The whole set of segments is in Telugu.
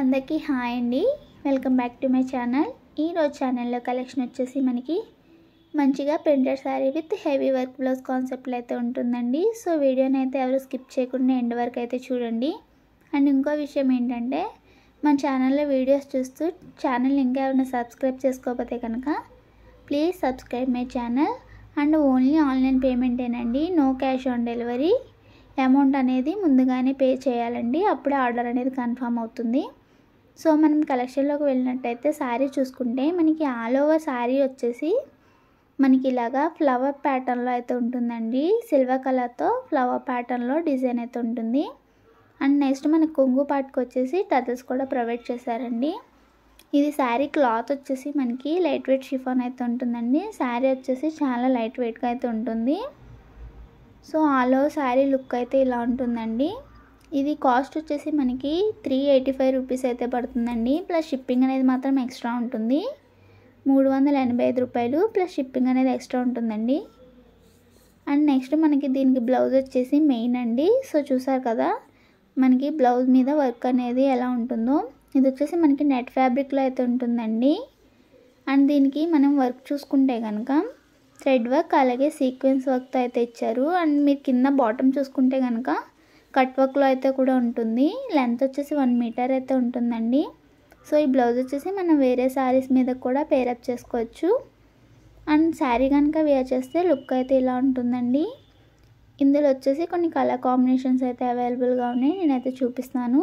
అందరికీ హాయ్ అండి. Welcome back to my channel. ఈరోజు ఛానల్లో కలెక్షన్ వచ్చేసి మనకి మంచిగా printed sari with heavy work blouse కాన్సెప్ట్లో అయితే ఉంటుందండి. సో వీడియోని అయితే ఎవరు స్కిప్ చేయకుండా ఎండ్ వరకు అయితే చూడండి. అండ్ ఇంకో విషయం ఏంటంటే మన ఛానల్లో వీడియోస్ చూస్తూ ఛానల్ ఇంకా ఎవరైనా సబ్స్క్రైబ్ చేసుకోకపోతే కనుక please subscribe my channel. And only online పేమెంటేనండి, no cash on delivery. Amount అనేది ముందుగానే పే చేయాలండి, అప్పుడే ఆర్డర్ అనేది కన్ఫర్మ్ అవుతుంది. సో మనం కలెక్షన్లోకి వెళ్ళినట్టయితే శారీ చూసుకుంటే మనకి ఆల్ ఓవర్ శారీ వచ్చేసి మనకి ఇలాగా ఫ్లవర్ ప్యాటర్న్లో అయితే ఉంటుందండి. సిల్వర్ కలర్తో ఫ్లవర్ ప్యాటర్న్లో డిజైన్ అయితే ఉంటుంది. అండ్ నెక్స్ట్ మనకి కొంగు పాటుకు వచ్చేసి టజల్స్ కూడా ప్రొవైడ్ చేశారండి. ఇది శారీ క్లాత్ వచ్చేసి మనకి లైట్ వెయిట్ షిఫాన్ అయితే ఉంటుందండి. శారీ వచ్చేసి చాలా లైట్ వెయిట్గా అయితే ఉంటుంది. So all over sari look అయితే ఇలా ఉంటుందండి. ఇది కాస్ట్ వచ్చేసి మనకి 385 రూపీస్ అయితే పడుతుందండి. ప్లస్ షిప్పింగ్ అనేది మాత్రం ఎక్స్ట్రా ఉంటుంది, 385 రూపాయలు ప్లస్ షిప్పింగ్ అనేది ఎక్స్ట్రా ఉంటుందండి. అండ్ నెక్స్ట్ మనకి దీనికి బ్లౌజ్ వచ్చేసి మెయిన్ అండి. సో చూసారు కదా మనకి బ్లౌజ్ మీద వర్క్ అనేది ఎలా ఉంటుందో. ఇది వచ్చేసి మనకి నెట్ ఫ్యాబ్రిక్లో అయితే ఉంటుందండి. అండ్ దీనికి మనం వర్క్ చూసుకుంటే కనుక థ్రెడ్ వర్క్ అలాగే సీక్వెన్స్ వర్క్తో అయితే ఇచ్చారు. అండ్ మీరు కింద బాటమ్ చూసుకుంటే కనుక కట్ వర్క్లో అయితే కూడా ఉంటుంది. లెంత్ వచ్చేసి 1 మీటర్ అయితే ఉంటుందండి. సో ఈ బ్లౌజ్ వచ్చేసి మనం వేరే శారీస్ మీద కూడా పేరప్ చేసుకోవచ్చు. అండ్ శారీ కనుక వేర్ చేస్తే లుక్ అయితే ఇలా ఉంటుందండి. ఇందులో వచ్చేసి కొన్ని కలర్ కాంబినేషన్స్ అయితే అవైలబుల్గా ఉన్నాయి, నేనైతే చూపిస్తాను.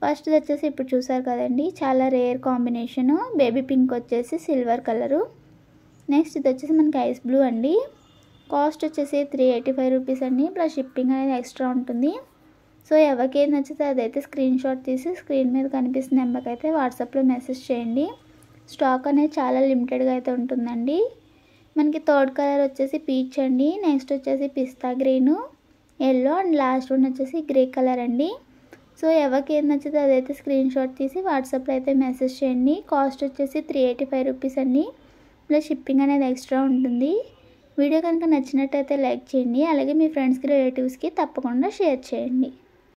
ఫస్ట్ వచ్చేసి ఇప్పుడు చూసారు కదండి, చాలా రేర్ కాంబినేషను. బేబీ పింక్ వచ్చేసి సిల్వర్ కలరు. నెక్స్ట్ ఇది వచ్చేసి మనకి ఐస్ బ్లూ అండి. కాస్ట్ వచ్చేసి 385 రూపీస్ అండి, ప్లస్ షిప్పింగ్ అనేది ఎక్స్ట్రా ఉంటుంది. సో ఎవరికి ఏది నచ్చితే అదైతే స్క్రీన్ షాట్ తీసి స్క్రీన్ మీద కనిపిస్తున్న నెంబర్కి అయితే వాట్సాప్లో మెసేజ్ చేయండి. స్టాక్ అనేది చాలా లిమిటెడ్గా అయితే ఉంటుందండి. మనకి థర్డ్ కలర్ వచ్చేసి పీచ్ అండి. నెక్స్ట్ వచ్చేసి pista green, yellow and last one వచ్చేసి గ్రే కలర్ అండి. సో ఎవరికి ఏది నచ్చితే అదైతే స్క్రీన్ షాట్ తీసి వాట్సాప్లో అయితే మెసేజ్ చేయండి. కాస్ట్ వచ్చేసి 385 రూపీస్ అండి, ప్లస్ షిప్పింగ్ అనేది ఎక్స్ట్రా ఉంటుంది. వీడియో కనుక నచ్చినట్టయితే లైక్ చేయండి, అలాగే మీ ఫ్రెండ్స్కి రిలేటివ్స్కి తప్పకుండా షేర్ చేయండి.